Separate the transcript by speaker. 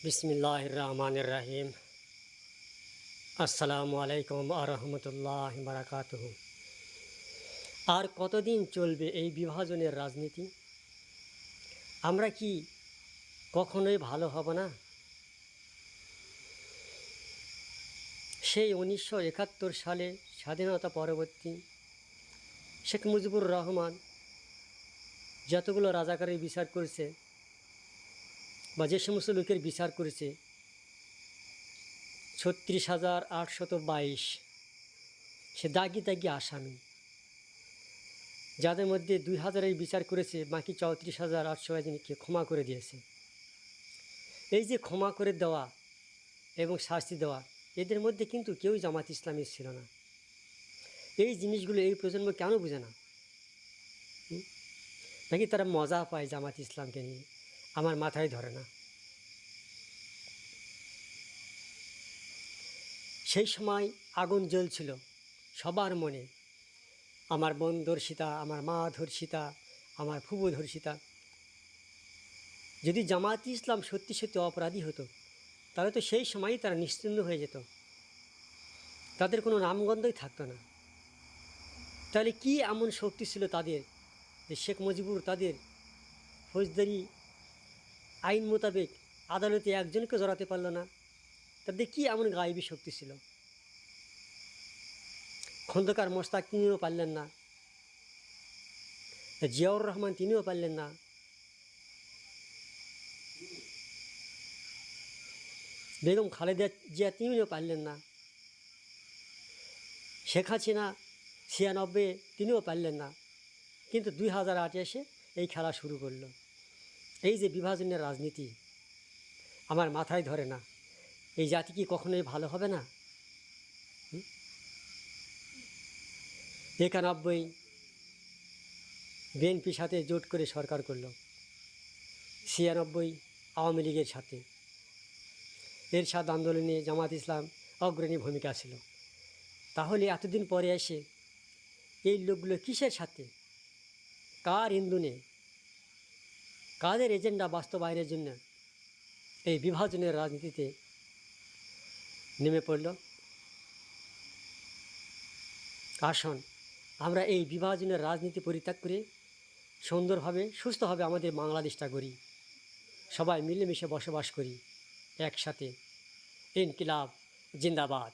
Speaker 1: বিসমিল্লাহির রহমানির রহিম। আসসালামু আলাইকুম ওয়া রাহমাতুল্লাহি ওয়া বারাকাতুহু। আর কতদিন চলবে এই বিভাজনের রাজনীতি? আমরা কি কখনোই ভালো হব না? সেই 1971 সালে স্বাধীনতা পরবর্তী শেখ মুজিবুর রহমান যতগুলো রাজাকারের বিচার করেছে বা যে সমস্ত লোকের বিচার করেছে 36,822 সে দাগি দাগি আসামি, যাদের মধ্যে 2000-এর বিচার করেছে, বাকি 34,800 জনকে ক্ষমা করে দিয়েছে। এই যে ক্ষমা করে দেওয়া এবং শাস্তি দেওয়া, এদের মধ্যে কিন্তু কেউই জামাত ইসলামী ছিল না। এই জিনিসগুলো এই প্রজন্ম কেন বুঝে না? নাকি তারা মজা পায় জামাত ইসলামকে নিয়ে? আমার মাথায় ধরে না। সেই সময় আগুন জ্বলছিল সবার মনে। আমার বোন ধর্ষিতা, আমার মা ধর্ষিতা, আমার ফুফু ধর্ষিতা। যদি জামাত ইসলাম সত্যি সত্যি অপরাধী হতো, তাহলে তো সেই সময়ই তারা নিশ্চিহ্ন হয়ে যেত, তাদের কোনো নামগন্ধই থাকতো না। তাহলে কি এমন শক্তি ছিল তাদের যে শেখ মুজিবুর তাদের ফৌজদারি আইন মোতাবেক আদালতে একজনকে জড়াতে পারল না? তাদের কি এমন গায়েবী শক্তি ছিল? খন্দকার মোশতাক তিনিও পারলেন না, জিয়াউর রহমান তিনিও পারলেন না, বেগম খালেদা জিয়া তিনিও পারলেন না, শেখ হাসিনা 96 তিনিও পারলেন না। কিন্তু 2008 এসে এই খেলা শুরু করলো। এই যে বিভাজনের রাজনীতি, আমার মাথায় ধরে না। এই জাতি কি কখনোই ভালো হবে না? 91 বিএনপির সাথে জোট করে সরকার করলো, 96 আওয়ামী লীগের সাথে। এরশাদ আন্দোলনে জামাত ইসলাম অগ্রণী ভূমিকা ছিল। তাহলে এতদিন পরে এসে এই লোকগুলো কিসের সাথে, কার ইন্ধনে, কাদের এজেন্ডা বাস্তবায়নের জন্য এই বিভাজনের রাজনীতিতে নেমে পড়ল? আসুন আমরা এই বিভাজনের রাজনীতি পরিত্যাগ করে সুন্দরভাবে সুস্থভাবে আমাদের বাংলাদেশটা গড়ি, সবাই মিলেমিশে বসবাস করি একসাথে। ইনকিলাব জিন্দাবাদ।